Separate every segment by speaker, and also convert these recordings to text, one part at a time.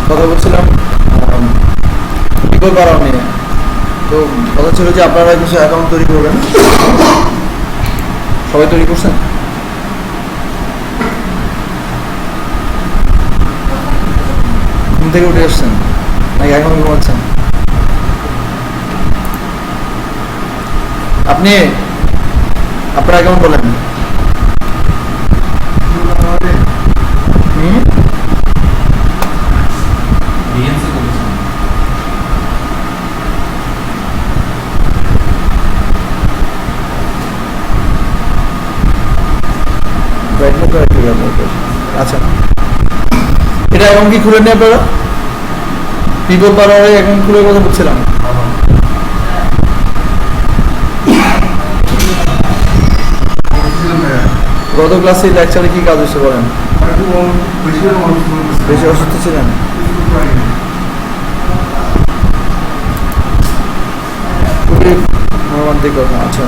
Speaker 1: কথা বলছিলাম পিপল বাড়ানো নিয়ে। তো কথা ছিল যে আপনারা কিছু অ্যাকাউন্ট তৈরি করবেন, সবাই তৈরি করছেন? ঘুম থেকে উঠে আসছেন নাকি এখন ঘুমাচ্ছেন? আপনি আপনার অ্যাকাউন্ট বলেন। আচ্ছা, এটা অ্যাকাউন্ট কি খুলে নিয়ে আপনারা পিপল পাওয়ারে অ্যাকাউন্ট খুলে কথা বলছিলাম। গত ক্লাসে লেকচারে কি কাজ হচ্ছে বলেন? বেশি অসুস্থ ছিলেন? খুবই মর্মান্তিক কথা। আচ্ছা,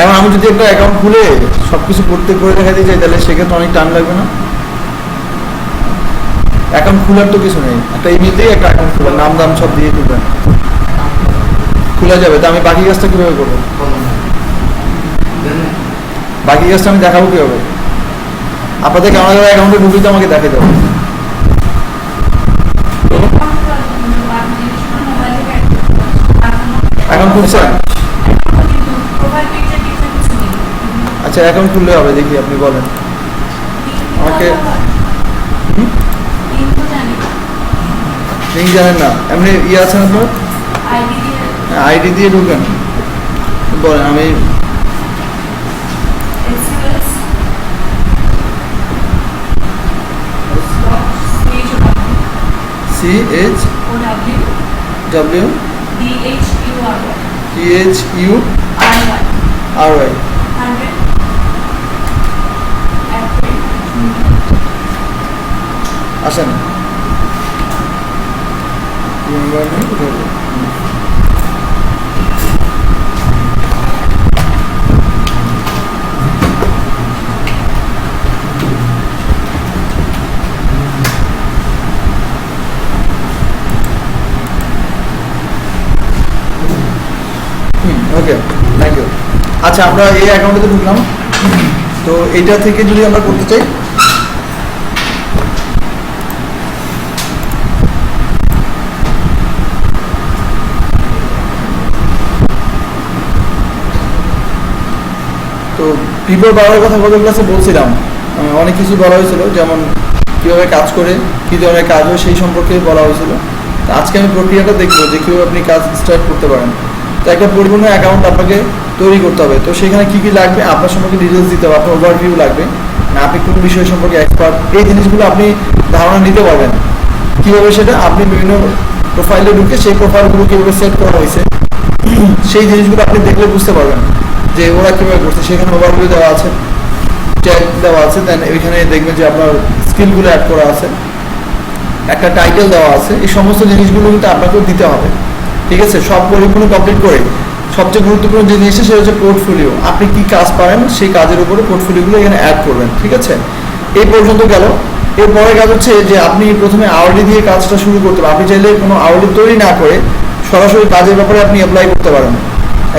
Speaker 1: এখন আমি যদি একটা অ্যাকাউন্ট খুলে সবকিছু করতে করে দেখাতে চাই তাহলে সেক্ষেত্রে অনেক টাইম লাগবে না? অ্যাকাউন্ট খোলার তো কিছু নেই, একটা এমনিতেই একটা অ্যাকাউন্ট খোলার নাম দাম সব দিয়ে খুলবেন, খোলা যাবে। তা আমি বাকি কাজটা কিভাবে করবো? বাকি কাজটা আমি দেখাবো কিভাবে? আপনাদের কানাডা অ্যাকাউন্টে ঢুকে তো আমাকে দেখে দেবো। অ্যাকাউন্ট খুলছেন? আচ্ছা, অ্যাকাউন্ট খুললে হবে, দেখি আপনি বলেন আমাকে। লিঙ্ক জানেন না? এমনি ইয়ে আছে না আপনার? আইডি দিয়ে ঢুকেন, বলেন। আমি CHWDHURY আসেন। ওকে, থ্যাংক ইউ। আচ্ছা, আমরা এই অ্যাকাউন্টে ঢুকলাম। তো এইটা থেকে যদি আমরা করতে চাই, তো পিপল বাড়ার কথা গত ক্লাসে বলছিলাম, অনেক কিছু বলা হয়েছিল, যেমন কীভাবে কাজ করে, কী ধরনের কাজ হয় সেই সম্পর্কে বলা হয়েছিল। আজকে আমি প্রক্রিয়াটা দেখবো যে কীভাবে আপনি কাজ স্টার্ট করতে পারেন। তো একটা পরিপূর্ণ অ্যাকাউন্ট আপনাকে তৈরি করতে হবে। তো সেখানে কী কী লাগবে আপনার সম্পর্কে ডিটেলস দিতে হবে, আপনার ওভারভিউ লাগবে, আপনি কোন বিষয় সম্পর্কে এক্সপার্ট, এই জিনিসগুলো আপনি ধারণা নিতে পারবেন। কীভাবে সেটা আপনি বিভিন্ন প্রোফাইলে ঢুকে সেই প্রোফাইলগুলো কীভাবে সেট করা হয়েছে সেই জিনিসগুলো আপনি দেখলে বুঝতে পারবেন যে ওরা কীভাবে করছে। সেখানে ওভারভিউ দেওয়া আছে, ট্যাগ দেওয়া আছে, দেন ওইখানে দেখবেন যে আপনার স্কিলগুলো অ্যাড করা আছে, একটা টাইটেল দেওয়া আছে। এই সমস্ত জিনিসগুলো কিন্তু আপনাকেও দিতে হবে, ঠিক আছে? সব পরিপূর্ণ কমপ্লিট করে সবচেয়ে গুরুত্বপূর্ণ যে জিনিসটা সেটা হচ্ছে পোর্টফোলিও। আপনি কি কাজ পারেন সেই কাজের উপরে পোর্টফোলিওগুলো এখানে অ্যাড করবেন, ঠিক আছে? এই পর্যন্ত গেল। এরপরে কাজ হচ্ছে যে আপনি প্রথমে আওয়ারলি দিয়ে কাজটা শুরু করতে পারেন। আপনি চাইলে কোনো আওয়ারলি তৈরি না করে সরাসরি কাজের ব্যাপারে আপনি অ্যাপ্লাই করতে পারেন।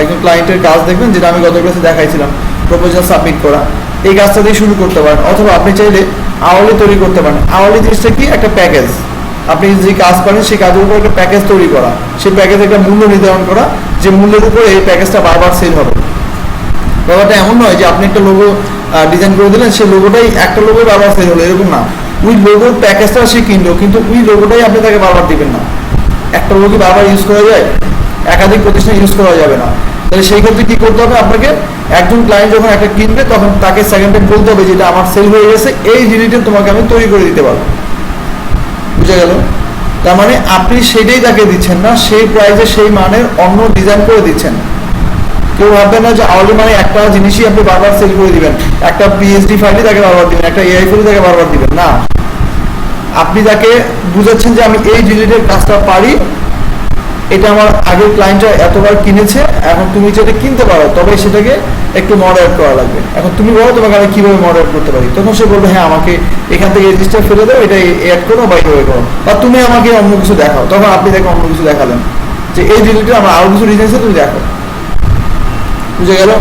Speaker 1: একজন ক্লায়েন্টের কাজ দেখবেন, যেটা আমি গত ক্লাসে দেখাইছিলাম, প্রপোজাল সাবমিট করা, এই কাজটা দিয়ে শুরু করতে পারেন। অথবা আপনি চাইলে আওয়ারলি তৈরি করতে পারেন। আওয়ারলি জিনিসটা কি? একটা প্যাকেজ। আপনি যে কাজ পারেন সেই কাজের উপর একটা প্যাকেজ তৈরি করা, সেই প্যাকেজে একটা মূল্য নির্ধারণ করা, যে মূল্যের উপরে এই প্যাকেজটা বারবার সেল হবে। ব্যাপারটা এমন নয় যে আপনি একটা লোগো ডিজাইন করে দিলেন, সেই লোগোটাই একটা লোগো বারবার সেল হলো, এরকম না। ওই লোগোর প্যাকেজটা সে কিনলো, কিন্তু ওই লোগোটাই আপনি তাকে বারবার দিবেন না। একটা লোগো কি বারবার ইউজ করা যায়? একাধিক প্রতিষ্ঠান ইউজ করা যাবে না। তাহলে সেই ক্ষেত্রে কি করতে হবে? আপনাকে একজন ক্লায়েন্ট যখন একটা কিনবে তখন তাকে সেকেন্ডে বলতে হবে যেটা আমার সেল হয়ে গেছে, এই জিনিসটা তোমাকে আমি তৈরি করে দিতে পারবো। বুঝে গেল? তার মানে আপনি সেটাই তাকে দিচ্ছেন না, সেই প্রাইসে সেই মানের অন্য ডিজাইন করে দিচ্ছেন। কেউ ভাববেন না যে আওয়ারলি মানে একটা জিনিসই আপনি বারবার সেল করে দিবেন, একটা পিএইচডি ফাইলই তাকে বারবার দিবেন, একটা এআই ফাইলই তাকে বারবার দিবেন না। আপনি তাকে বুঝাচ্ছেন যে আমি এই রিলেটেড কাজটা পারি, এটা আমার আগের ক্লায়েন্টরা এতবার কিনেছে, এখন তুমি যেটা কিনতে পারো, তবে সেটাকে একটু মডারেট করা লাগবে। এখন তুমি বলো তোমাকে আমি কিভাবে মডারেট করতে পারি, তখন সে বলবে হ্যাঁ আমাকে এখান থেকে এই জিনিসটা ফেলে দাও, এটা অ্যাড করো বা এইভাবে করো, বা তুমি আমাকে অন্য কিছু দেখাও, তখন আপনি তাকে অন্য কিছু দেখালেন যে এই রিলেটেড আমার আরো কিছু ডিজাইন আছে তুমি দেখো। বুঝে গেল?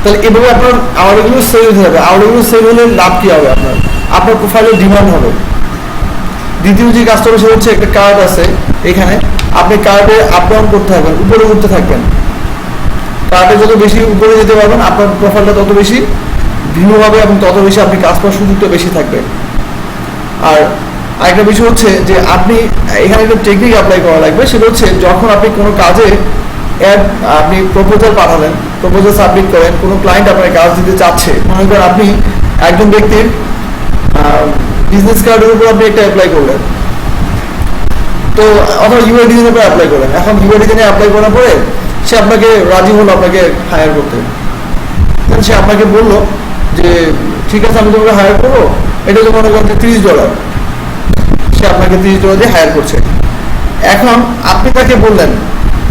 Speaker 1: তাহলে এভাবে আপনার আওয়ারগুলো সেল হতে হবে। আওয়ারগুলো সেল হলে লাভ কি হবে? আপনার প্রোফাইলের ডিমান্ড হবে। দ্বিতীয় যে কাজটা সেটা হচ্ছে একটা কার্ড আছে এখানে, আপনি কার্ডে আপ ডাউন করতে থাকবেন, উপরে উঠতে থাকবেন। কার্ডে যত বেশি উপরে যেতে পারবেন আপনার প্রোফাইলটা তত বেশি ভিউ হবে এবং তত বেশি আপনি কাজ করার সুযোগটা বেশি থাকবে। আর আরেকটা বিষয় হচ্ছে যে আপনি এখানে একটা টেকনিক অ্যাপ্লাই করা লাগবে, সেটা হচ্ছে যখন আপনি কোনো কাজে আপনি প্রপোজাল পাঠালেন, প্রপোজাল সাবমিট করেন, কোনো ক্লায়েন্ট আপনার কাজ দিতে চাচ্ছে, মনে করেন আপনি একজন ব্যক্তির বিজনেস কার্ডের উপর আপনি একটা অ্যাপ্লাই করলেন, তো অথবা ইউআই ডিজাইনের উপর অ্যাপ্লাই করলেন। এখন ইউআই ডিজাইনে অ্যাপ্লাই করার পরে সে আপনাকে রাজি হলো আপনাকে হায়ার করতে। সে আপনাকে বললো যে ঠিক আছে আমি তোমাকে হায়ার করবো, এটা তো মনে করেন যে $30, সে আপনাকে $30 দিয়ে হায়ার করছে। এখন আপনি তাকে বললেন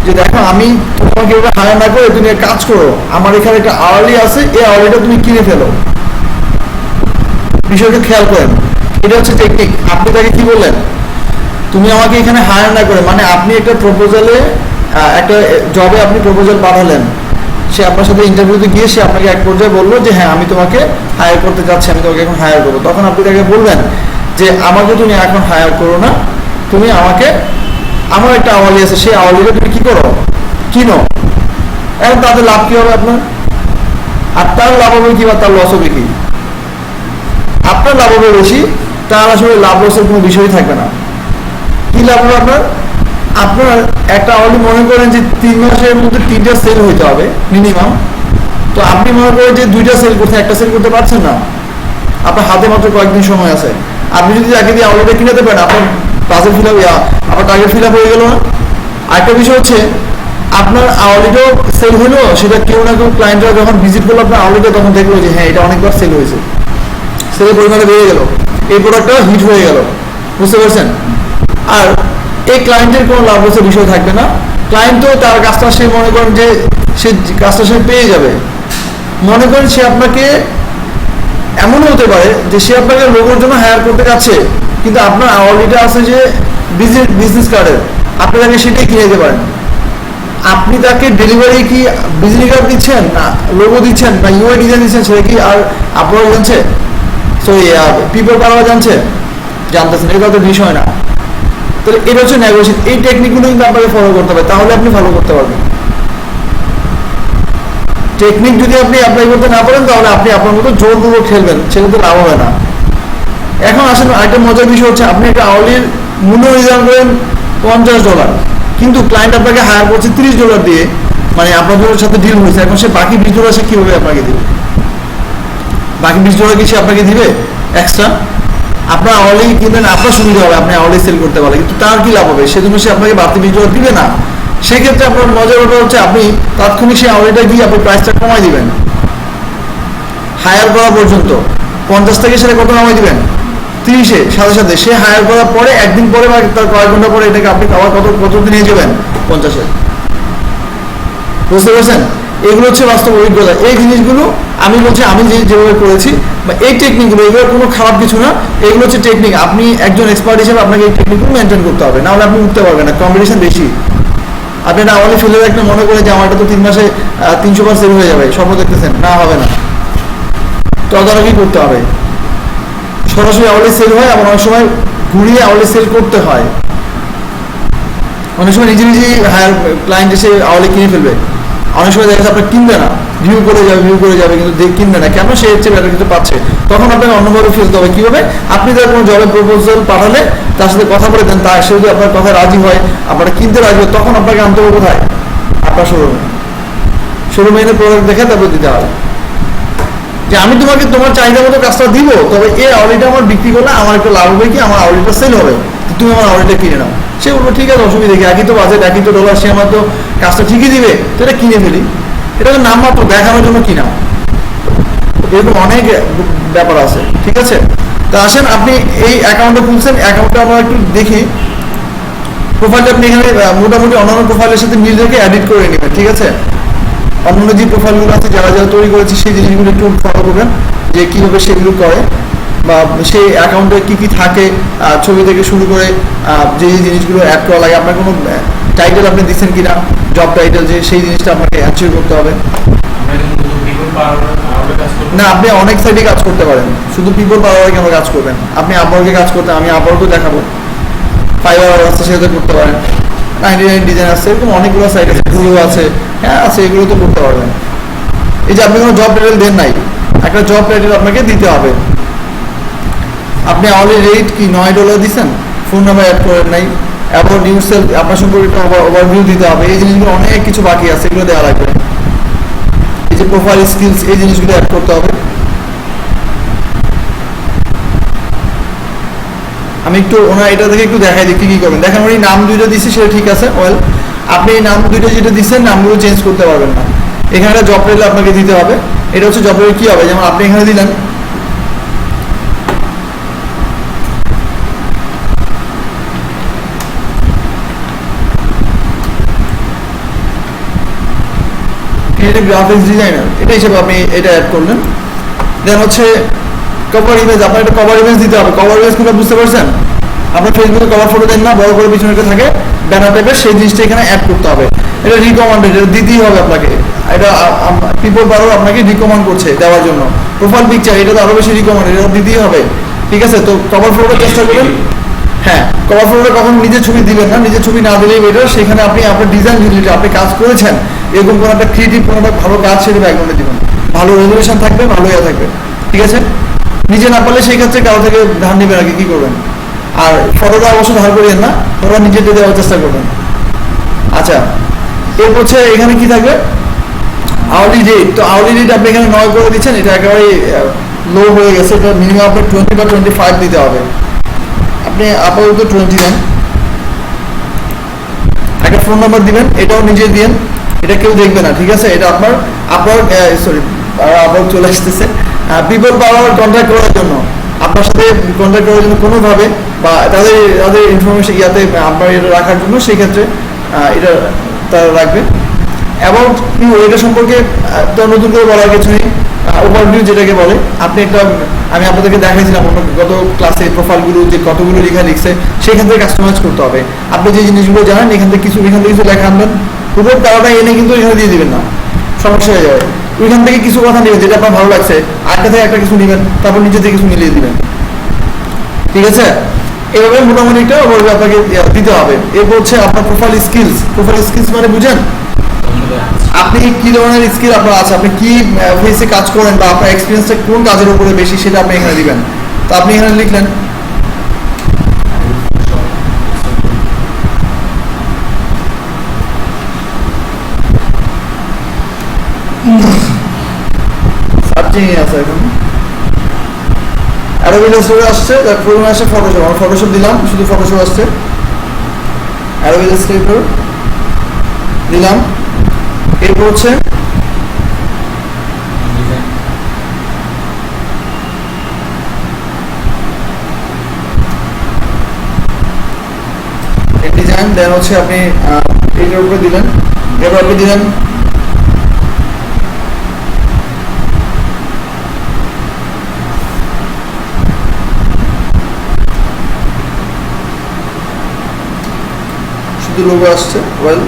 Speaker 1: যে দেখো আমি তোমাকে এটা হায়ার না করে তুমি কাজ করো, আমার এখানে একটা আওয়ারলি আছে, এই আওয়ারলিটা তুমি কিনে ফেলো। বিষয়টা খেয়াল করেন, এটা হচ্ছে টেকনিক। আপনি তাকে কি বললেন, তুমি আমাকে এখানে হায়ার না করে, মানে আপনি একটা প্রপোজালে একটা জবে আপনি প্রপোজাল পাঠালেন, সে আপনার সাথে ইন্টারভিউতে গিয়ে সে আপনাকে এক পর্যায়ে বললো যে হ্যাঁ আমি তোমাকে হায়ার করতে যাচ্ছি, আমি তোমাকে এখন হায়ার করবো। তখন আপনি তাকে বলবেন যে আমাকে তুমি এখন হায়ার করো না, তুমি আমাকে আমার একটা আওয়ারলি আছে, সেই আওয়ারলিটা তুমি কি করো, কিনো। এখন তাদের লাভ কি হবে আপনার? আর তার লাভ হবে কি বা তার লস হবে কি? আপনার লাভ হবে বেশি, তার আসলে লাভ লসের কোনো বিষয়ই থাকবে না। কি লাভ হবে আপনার? আপনার একটা আওয়ারলি মনে করেন যে 3 মাসের মধ্যে 3টা সেল হইতে হবে মিনিমাম, তো আপনি মনে করেন যে 2টা সেল করতে, একটা সেল করতে পারছেন না, আপনার হাতে মাত্র কয়েকদিন সময় আছে। আপনি যদি তাকে দিয়ে আওয়ারলিটা কিনাতে পারেন, আপনার বাজেট ফিল আপ, আপনার টার্গেট ফিল আপ হয়ে গেল না? আরেকটা বিষয় হচ্ছে আপনার আওয়ারলিটাও সেল হলো, সেটা কেউ না কেউ ক্লায়েন্টরা যখন ভিজিট করলো আপনার আওয়ারলিটা, তখন দেখলো যে হ্যাঁ এটা অনেকবার সেল হয়েছে, সেলের পরিমাণে বেড়ে গেল, এই প্রোডাক্টটা হিট হয়ে গেল। বুঝতে পারছেন? আর এই ক্লায়েন্টের কোনো লাভ লসের বিষয় থাকবে না। ক্লায়েন্টও তার কাজটা সে মনে করেন যে সে কাজটা সে পেয়ে যাবে। মনে করেন সে আপনাকে এমনও হতে পারে যে সে আপনাকে লোগোর জন্য হায়ার করতে যাচ্ছে, কিন্তু আপনার আওয়ারলিটা আছে যে বিজনেস কার্ডের, আপনি তাকে সেটাই কিনে দিতে পারেন। আপনি তাকে ডেলিভারি কি বিজনেস কার্ড দিচ্ছেন না লোগো দিচ্ছেন না ইউআই ডিজাইন দিচ্ছেন, সেটা কি আর আপনারা জানছে? সো পিপল পাওয়া জানছে? জানতেছেন, এটা তো বিষয় না। তাহলে এটা হচ্ছে নেগোশিয়েট। এই টেকনিকগুলো কিন্তু আপনাকে ফলো করতে হবে, তাহলে আপনি ফলো করতে পারবেন। টেকনিক যদি আপনি অ্যাপ্লাই করতে না পারেন, তাহলে আপনি আপনার মতো জোরপূর্বক খেলবেন, সেটা তো লাভ হবে না। এখন আসলে আরেকটা মজার বিষয় হচ্ছে, আপনি একটা আওয়ারলির মূল্য নির্ধারণ করেন $50, কিন্তু ক্লায়েন্ট আপনাকে হায়ার করছে $30 দিয়ে, মানে আপনাদের সাথে ডিল হয়েছে। এখন সে বাকি $20 সে কীভাবে আপনাকে দিবে? বাকি $20 কি সে আপনাকে দিবে এক্সট্রা? আপনার আওয়ারলি কিনবেন, আপনার সুবিধা হবে, আপনি আওয়ারলি সেল করতে পারবেন, কিন্তু তার কি লাভ হবে? সেজন্য সে আপনাকে বাড়তি $20 দিবে না। সেক্ষেত্রে আপনার মজার ব্যাপার হচ্ছে আপনি তাৎক্ষণিক সেই আওয়ারলিটা দিয়ে আপনি প্রাইসটা কমাই দিবেন। হায়ার করা পর্যন্ত 50 থেকে সেটা কত কমাই দিবেন? 30-এ সাথে সাথে সে হায়ার করার পরে একদিন পরে বা তার কয়েক ঘন্টা পরে এটাকে আপনি আবার কত নিয়ে যাবেন? 50-এ। বুঝতে পারছেন? এগুলো হচ্ছে বাস্তব অভিজ্ঞতা। এই জিনিসগুলো আমি বলছি, আমি যেভাবে করেছি বা এই টেকনিকগুলো, এগুলো কোনো খারাপ কিছু না, এগুলো হচ্ছে টেকনিক। আপনি একজন এক্সপার্ট হিসেবে আপনাকে এই টেকনিকগুলো মেনটেন করতে হবে, নাহলে আপনি উঠতে পারবেন না, কম্পিটিশন বেশি। আপনি না আওয়ারলি ফেলে রাখলে মনে করেন যে আমারটা তো 3 মাসে 300 বার সেল হয়ে যাবে, স্বপ্ন দেখতেছেন, না হবে না, তদারকি করতে হবে। সরাসরি আওয়ারলি সেল হয়, এবং অনেক সময় ঘুরিয়ে আওয়ারলি সেল করতে হয়। অনেক সময় নিজেই হায়ার ক্লায়েন্ট এসে আওয়ারলি কিনে ফেলবে, অনেক সময় দেখা যাচ্ছে আপনার কিনবে না, ভিউ করে যাবে কিন্তু কিনবে না, কেন? সে হচ্ছে ব্যাটার কিছু পাচ্ছে। তখন আপনাকে অন্যভাবে ফেলতে হবে। কীভাবে? আপনি তার কোনো জবের প্রপোজাল পাঠালে তার সাথে কথা বলে দেন, সে যদি আপনার কথায় রাজি হয়, আপনারা কিনতে রাজি হয়, তখন আপনাকে আনতে হবে কোথায়? আপনার শোরুমে এনে প্রোডাক্ট দেখে তারপর দিতে হবে যে আমি তোমাকে তোমার চাহিদা মতো কাজটা দিব, তবে এই আওয়ারলিটা আমার বিক্রি করলে আমার একটু লাভ হবে কি, আমার আওয়ারলিটা সেল হবে, তুমি আমার আওয়ারলিটা কিনে নাও। সে বলবো ঠিক আছে, অসুবিধা কি, একই তো বাজেট, একই তো ডলার, সে আমার তো কাজটা ঠিকই দিবে, তো এটা কিনে ফেলি। এটা তো নামমাত্র দেখানোর জন্য কিনা, এরকম অনেক ব্যাপার আছে। ঠিক আছে, তা আসেন আপনি এই অ্যাকাউন্টটা খুলছেন, অ্যাকাউন্টটা আমরা একটু দেখি প্রোফাইলটা আপনি এখানে মোটামুটি অন্যান্য প্রোফাইলের সাথে মিল রেখে এডিট করে নেবেন, ঠিক আছে? অন্যান্য যে প্রোফাইলগুলো আছে যারা যারা তৈরি করেছে সেই জিনিসগুলো একটু ফলো করবেন যে কীভাবে সেগুলো করে বা সেই অ্যাকাউন্টে কী কী থাকে, ছবি থেকে শুরু করে যে জিনিসগুলো অ্যাড করা লাগে, আপনার কোনো টাইটেল আপনি দিচ্ছেন কিনা, জব টাইটেল, যে সেই জিনিসটা আপনাকে অ্যাচিভ করতে হবে। না, আপনি অনেক সাইডে কাজ করতে পারেন, শুধু পিপল পাওয়ারে কেন কাজ করবেন? আপনি আপওয়ার্কে কাজ করতে, আমি আপওয়ার্কও দেখাবো, ফাইবার আছে সেটাতে করতে পারেন, 99 ডিজাইন আছে, এরকম অনেকগুলো সাইট আছে, গুলো আছে, হ্যাঁ আছে, এগুলো তো করতে পারবেন। এই যে আপনি কোনো জব টাইটেল দেন নাই, একটা জব টাইটেল আপনাকে দিতে হবে। আপনি আওয়ারলি রেট কি $9 দিচ্ছেন, ফোন নাম্বার অ্যাড করেন নাই, অ্যাবাউট ইউরসেলফ আপনার সম্পর্কে একটা ওভারভিউ দিতে হবে, এই জিনিসগুলো অনেক কিছু বাকি আছে, এগুলো দেওয়া লাগবে। এই যে প্রোফাইল স্কিলস, এই জিনিসগুলো অ্যাড করতে হবে। আমি একটু ওনার এটা থেকে একটু দেখাই দিই কি করবেন। দেখেন উনি নাম দুইটা দিচ্ছি সেটা ঠিক আছে, ওয়েল আপনি এই নাম দুইটা যেটা দিচ্ছেন নামগুলো চেঞ্জ করতে পারবেন না, এখানে একটা জব টাইটেল আপনাকে দিতে হবে। এটা হচ্ছে জব টাইটেল কি হবে, যেমন আপনি এখানে দিলেন ক্রিয়েটিভ গ্রাফিক্স ডিজাইনার, এটা হিসেবে আপনি এটা অ্যাড করলেন। দেন হচ্ছে কভার ইমেজ, আপনার একটা কভার ইমেজ দিতে হবে। কভার ইমেজ গুলো বুঝতে পারছেন, আপনার ফেসবুকে কভার ফটো দেন না, বড় করে পিছনে থাকে ব্যানার টাইপের, সেই জিনিসটা এখানে অ্যাড করতে হবে। এটা রিকমেন্ডেড, এটা দিতেই হবে আপনাকে, এটা পিপল বারও আপনাকে রিকমেন্ড করছে দেওয়ার জন্য। প্রোফাইল পিকচার, এটা তো আরো বেশি রিকমেন্ডেড, এটা দিতেই হবে, ঠিক আছে? তো কভার ফটোটা চেষ্টা করবেন, হ্যাঁ কভার ফটোটা কখন নিজের ছবি দিবেন না, নিজের ছবি না দিলেই বেটার। সেখানে আপনি আপনার ডিজাইন রিলেটেড আপনি কাজ করেছেন এরকম কোনো একটা ক্রিয়েটিভ কোনো একটা ভালো কাজ সেটা ব্যাকগ্রাউন্ডে দিবেন, ভালো রেজুলেশন থাকবে, ভালো ইয়ে থাকবে, ঠিক আছে? নিজে না পারলে সেই ক্ষেত্রে কারো থেকে ধার নেবেন আগে, কি করবেন? আর ফটোটা অবশ্যই ধার করিয়েন না, ফটোটা নিজে দিয়ে দেওয়ার চেষ্টা করবেন। আচ্ছা, এরপর হচ্ছে এখানে কি থাকবে, আওয়ারলি রেট। তো আওয়ারলি রেট আপনি এখানে 9 করে দিচ্ছেন, এটা একেবারে লো হয়ে গেছে, এটা মিনিমাম আপনার 20 বা 25 দিতে হবে। আপনি আপাতত 20 দেন। একটা ফোন নাম্বার দিবেন, এটাও নিজে দিন, এটা কেউ দেখবে না, ঠিক আছে? এটা আপনার আপনার সরি আবার চলে আসতেছে, পিপল পাওয়ার কন্ট্যাক্ট করার জন্য, আপনার সাথে কন্ট্যাক্ট করার জন্য কোনোভাবে বা তাদের তাদের ইনফরমেশন ইয়াতে আপনার এটা রাখার জন্য, সেই ক্ষেত্রে এটা তারা রাখবে। অ্যাবাউট ইউ, এটা সম্পর্কে তো নতুন করে বলার কিছু নেই, ওভারভিউ যেটাকে বলে। আপনি একটা, আমি আপনাদেরকে দেখাইছিলাম গত ক্লাসে প্রোফাইলগুলো যে কতগুলো লেখা লিখছে, সেখান থেকে কাস্টমাইজ করতে হবে। আপনি যে জিনিসগুলো জানেন এখান থেকে কিছু লেখা আনবেন, পুরো তারাটা এনে কিন্তু এখানে দিয়ে দিবেন না, সমস্যা হয়ে যাবে। ওইখান থেকে কিছু কথা নেবেন যেটা আপনার ভালো লাগছে, আরেকটা থেকে একটা কিছু নেবেন, তারপর নিজে থেকে কিছু মিলিয়ে দিবেন, ঠিক আছে? এভাবে মোটামুটি একটা ওভারভিউ আপনাকে দিতে হবে। এরপর হচ্ছে আপনার প্রোফাইল স্কিলস। প্রোফাইল স্কিলস মানে বুঝেন আপনি কি ধরনের স্কিল আপনার আছে, আপনি কি ফেসে কাজ করেন বা আপনার এক্সপিরিয়েন্সটা কোন কাজের উপরে বেশি, সেটা আপনি এখানে দিবেন। তো আপনি এখানে লিখলেন সার্চিং আছে এখন, অ্যাডোবি ইলাস্ট্রেটর আসছে, প্রথমে আসছে ফটোশপ, আমি ফটোশপ দিলাম, শুধু ফটোশপ আসছে, অ্যাডোবি ইলাস্ট্রেটর দিলাম। এরপর হচ্ছে ডিজাইন, দেন হচ্ছে আপনি এইটার উপরে দিলেন, এরপর আপনি দিলেন শুধু লোগো আসছে, ওয়েল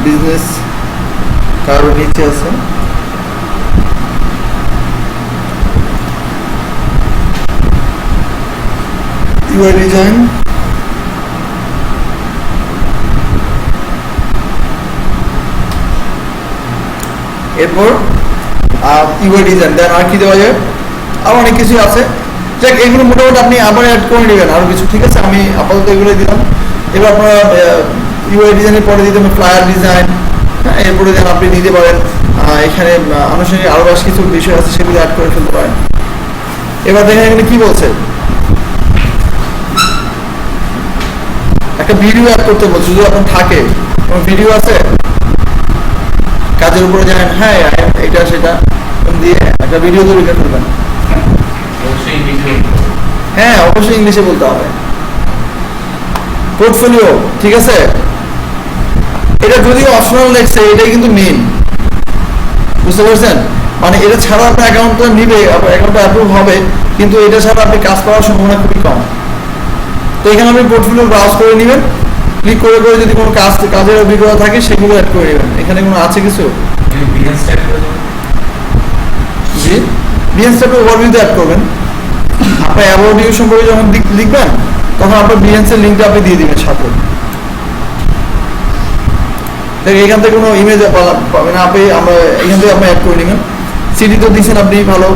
Speaker 1: বিজনেস কারো নিচে আছে, ইউআই ডিজাইন, এরপর ইউআই ডিজাইন, দেন আর কি দেওয়া যায়, আর অনেক কিছু আছে। যাক, এগুলো মোটামুটি আপনি আবার অ্যাড করে নেবেন আরো কিছু, ঠিক আছে? আমি আপাতত এগুলো দিলাম। এবার আপনারা ইউআই ডিজাইনের পরে দিতে ফ্লায়ার ডিজাইন, হ্যাঁ, এরপরে যেন আপনি নিতে পারেন, এখানে আনুষঙ্গিক আরো বেশ কিছু বিষয় আছে, সেগুলো অ্যাড করে ফেলতে পারেন। এবার দেখেন এখানে কি বলছে, একটা ভিডিও অ্যাড করতে বলছে, যদি আপনার থাকে কোনো ভিডিও আছে কাজের উপরে জানেন, হ্যাঁ এটা সেটা দিয়ে একটা ভিডিও তৈরি করে ফেলবেন। হ্যাঁ, অবশ্যই ইংলিশে বলতে হবে। পোর্টফোলিও, ঠিক আছে, এটা যদিও অপশনাল লেখছে, এটাই কিন্তু মেইন, বুঝতে পারছেন? মানে এটা ছাড়া আপনার অ্যাকাউন্টটা নিবে, অ্যাকাউন্টটা অ্যাপ্রুভ হবে, কিন্তু এটা ছাড়া আপনি কাজ করার সম্ভাবনা খুবই কম। তো এখানে আপনি পোর্টফোলিও ব্রাউজ করে নেবেন, ক্লিক করে করে যদি কোনো কাজের অভিজ্ঞতা থাকে সেগুলো অ্যাড করে নেবেন। এখানে কোনো আছে কিছু? জি, বিএনএস ট্যাবে ওভারভিউতে অ্যাড করবেন। আপনার অ্যাবাউট ইউ সম্পর্কে যখন লিখবেন তখন আপনার বিএনএস এর লিঙ্কটা আপনি দিয়ে দিবেন সাথে। এখান থেকে কোনো ইমেজ পাবেন আপনি, আমরা এখান থেকে আপনি অ্যাড করে নেবেন। সিডি তো দিচ্ছেন আপনি, ভালো।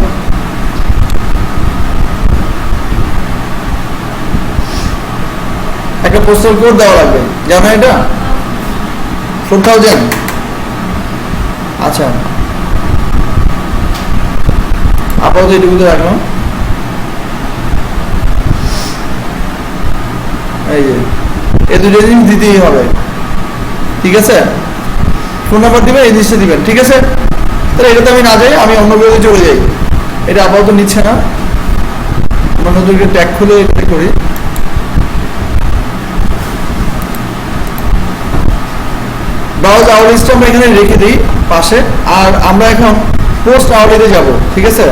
Speaker 1: একটা পোস্টাল কোড দেওয়া লাগবে, জানো এটা? 4000। আচ্ছা, আপাতত এটুকুতে রাখলাম। এই যে এই দুটো জিনিস দিতেই হবে, ঠিক আছে? ফোন নাম্বার দিবেন, এই জিনিসটা দিবেন, ঠিক আছে? তাহলে এটাতে আমি না যাই, আমি অন্য বিভাগে চলে যাই। এটা আপাতত নিচ্ছে না, আমরা নতুন একটা ট্যাগ খুলে এটা করি। ব্রাউজ আওয়ারলিস্টটা আমরা এখানে রেখে দিই পাশে। আর আমরা এখন পোস্ট আওয়ারলিতে যাব, ঠিক আছে?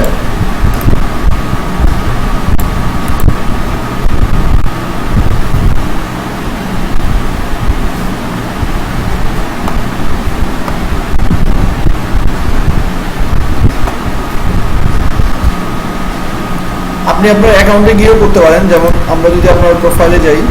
Speaker 1: আপনি আপনার অ্যাকাউন্টে গিয়েও করতে পারেন, যেমন আমরা যদি আপনার প্রোফাইলে যাই,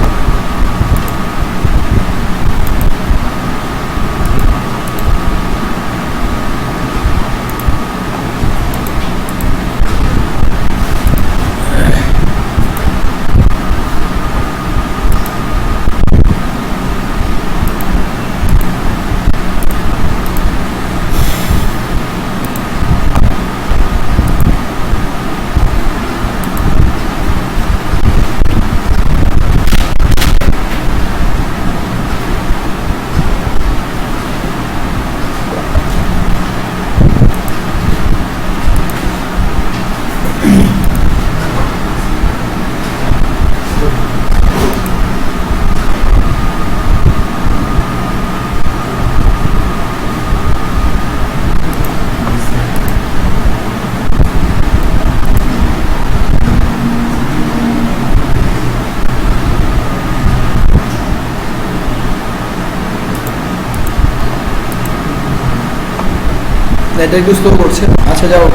Speaker 1: নেটটা একটু স্লো করছে। আচ্ছা, যাও,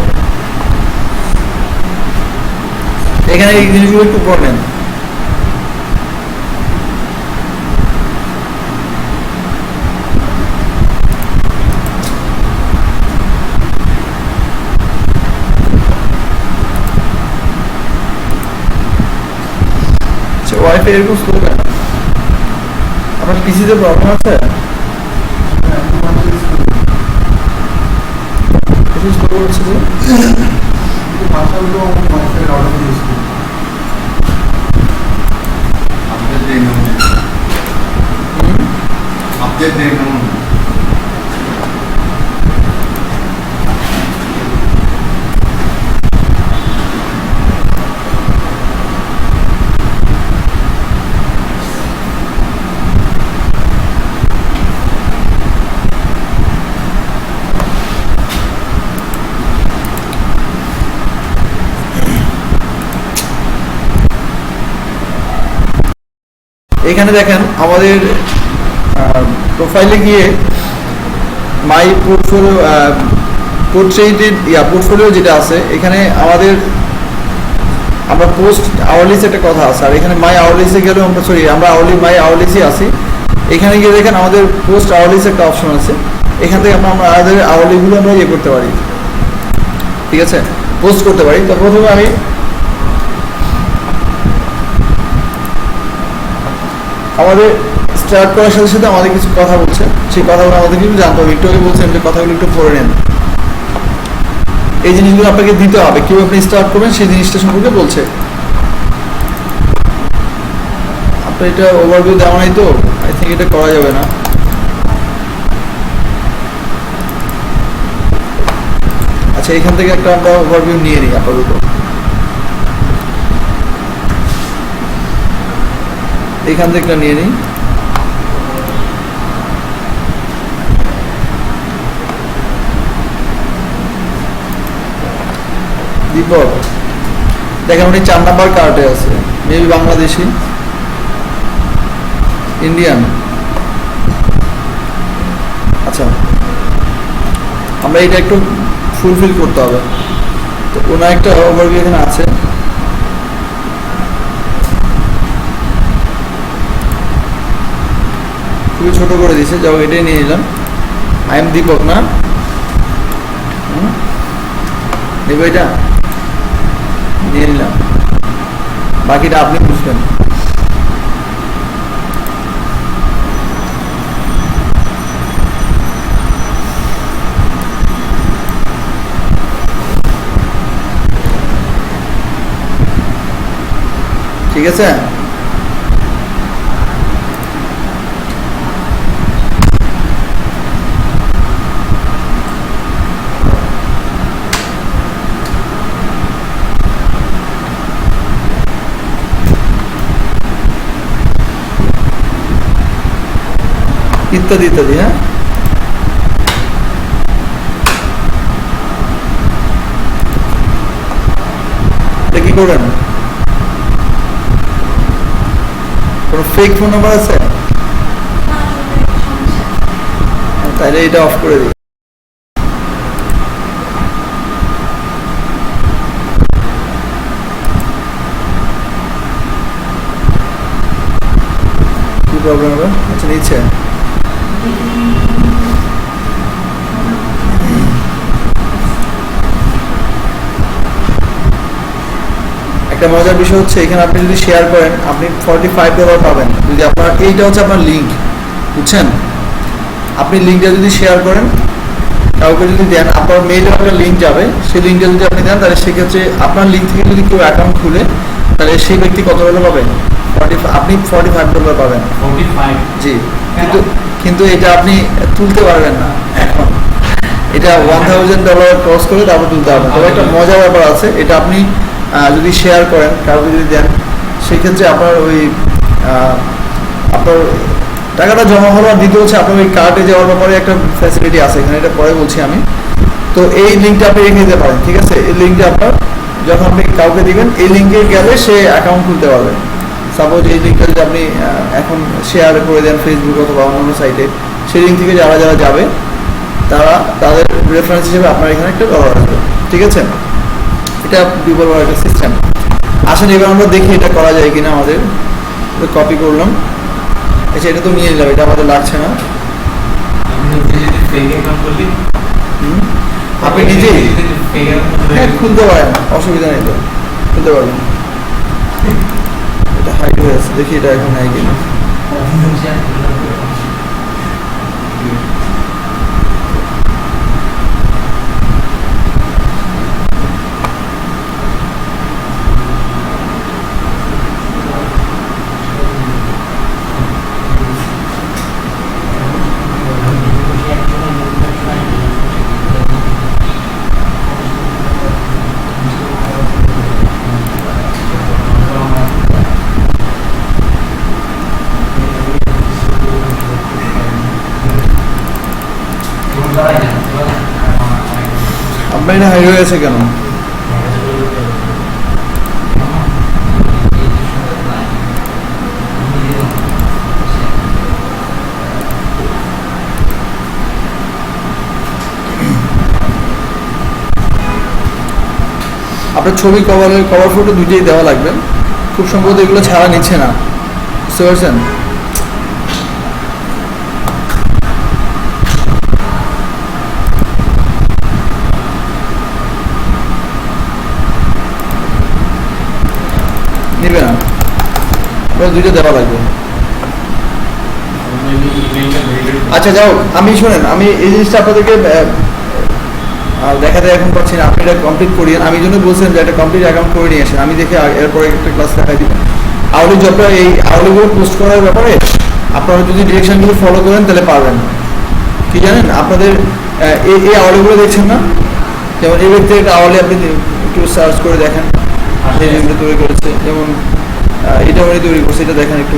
Speaker 1: এখানে এই জিনিসগুলো একটু পড়বেন। ওয়াইফাই এরকম স্লো কেন? আপনার পিসিতে প্রবলেম আছে? স্লো করছে যে এখানে দেখেন আমাদের প্রোফাইলে গিয়ে মাই পোর্টফোলিও পোর্টফোলিও যেটা আছে, এখানে আমাদের আমরা পোস্ট আওয়ারলিস একটা কথা আছে, আর এখানে মাই আওয়ারলিসে গেলেও আমরা আমরা মাই আওয়ারলিসে আছি। এখানে গিয়ে দেখেন আমাদের পোস্ট আওয়ারলিস একটা অপশন আছে, এখান থেকে আমরা আমাদের আওয়ারলিগুলো আমরা ইয়ে করতে পারি, ঠিক আছে, পোস্ট করতে পারি। তো প্রথমে আমি আমাদের স্টার্ট করার সাথে সাথে আমাদের কিছু কথা বলছে, সেই কথাগুলো আমাদের কিন্তু জানতে হবে। একটু আগে বলছেন যে কথাগুলো একটু পড়ে নেন, এই জিনিসগুলো আপনাকে দিতে হবে, কিভাবে আপনি স্টার্ট করবেন সেই জিনিসটা সম্পর্কে বলছে। আপনার এটা ওভারভিউ দেওয়া নাই তো, আই থিঙ্ক এটা করা যাবে না। আচ্ছা, এখান থেকে একটা আমরা ওভারভিউ নিয়ে নিই আপাতত। এখান থেকে একটা নিয়ে নিই। দীপক দেখেন উনি 4 নাম্বার কার্ডে আছে, মেবি বাংলাদেশি, ইন্ডিয়ান। আচ্ছা, আমরা এটা একটু ফুলফিল করতে হবে। তো ওনার একটা ওভারভিউ এখানে আছে। খুবই ছোট করে দিয়েছে, যাও এটাই নিয়ে নিলাম। আই এম দীপক না, নেব এটা নিয়ে নিলাম, বাকিটা আপনি বুঝবেন। ঠিক আছে, ইত্যাদি ইত্যাদি। হ্যাঁ, এটা কি করবেন? কোনো ফেক ফোন নাম্বার আছে? তাহলে এটা অফ করে দিই। কি প্রবলেম হবে? আচ্ছা, নিচ্ছে। একটা মজার বিষয় হচ্ছে এখানে আপনি যদি শেয়ার করেন আপনি $45 পাবেন। যদি আপনার এইটা হচ্ছে আপনার লিঙ্ক, বুঝছেন? আপনি লিঙ্কটা যদি শেয়ার করেন কাউকে যদি দেন, আপনার মেইলে একটা লিঙ্ক যাবে, সেই লিঙ্কটা যদি আপনি দেন তাহলে সেক্ষেত্রে আপনার লিঙ্ক থেকে যদি কেউ অ্যাকাউন্ট খুলে তাহলে সেই ব্যক্তি কত ডলার পাবেন? আপনি $45 পাবেন। জি, কিন্তু কিন্তু এটা আপনি তুলতে পারবেন না এখন, এটা $1000 ক্রস করে তারপর তুলতে হবে। তবে একটা মজার ব্যাপার আছে, এটা আপনি যদি শেয়ার করেন কাউকে যদি দেন সেক্ষেত্রে আপনার ওই আপনার টাকাটা জমা হলো। আর দ্বিতীয় হচ্ছে আপনার ওই কার্ডে যাওয়ার ব্যাপারে একটা ফ্যাসিলিটি আছে এখানে, এটা পরে বলছি আমি। তো এই লিঙ্কটা আপনি রেখে দিতে পারেন, ঠিক আছে? এই লিঙ্কটা আপনার যখন আপনি কাউকে দিবেন এই লিঙ্কে গেলে সে অ্যাকাউন্ট খুলতে পারবে। সাপোজ এই লিঙ্কটা যদি আপনি এখন শেয়ার করে দেন ফেসবুক অথবা অন্যান্য সাইটে, সেই লিঙ্ক থেকে যারা যারা যাবে তাদের রেফারেন্স হিসেবে আপনার এখানে একটা ডলার আসবে, ঠিক আছে? এটা বিবল একটা সিস্টেম। আসেন এবার আমরা দেখি এটা করা যায় কিনা। আমাদের কপি করলাম, আচ্ছা এটা তো নিয়ে নিলাম, এটা আমাদের লাগছে না। আপনি নিজেই হ্যাঁ খুলতে পারেন, অসুবিধা নেই, তো খুলতে পারবেন। এটা হাইড হয়ে আছে, দেখি এটা এখন নাই কিনা। আপনার এটা হাই হয়ে গেছে কেন? আপনার ছবি কভার ফটো দুইটাই দেওয়া লাগবে। খুব সম্ভবত এগুলো ছাড়া নিচ্ছে না, বুঝতে পারছেন? নিবে না, দুইটা দেওয়া লাগবে। আচ্ছা যাও, আমি শোনেন, আমি এই জিনিসটা আপনাদেরকে দেখাতে এখন পাচ্ছি না। আপনি এটা কমপ্লিট করিয়েন, আমি জন্য বলছিলাম যে একটা কমপ্লিট অ্যাকাউন্ট করে নিয়ে আসেন। আমি দেখে এরপরে একটা ক্লাস দেখাই দিবেন। আওয়ারলি জবটা এই আওয়ারলিগুলো পোস্ট করার ব্যাপারে আপনারা যদি ডিরেকশনগুলো ফলো করেন তাহলে পারবেন। কি জানেন, আপনাদের এই আওয়ারলিগুলো দেখছেন না, যেমন এই ব্যক্তি একটা আওয়ারলি আপনি একটু সার্চ করে দেখেন, তৈরি করেছে, যেমন এটা উনি তৈরি করছে, এটা দেখেন একটু।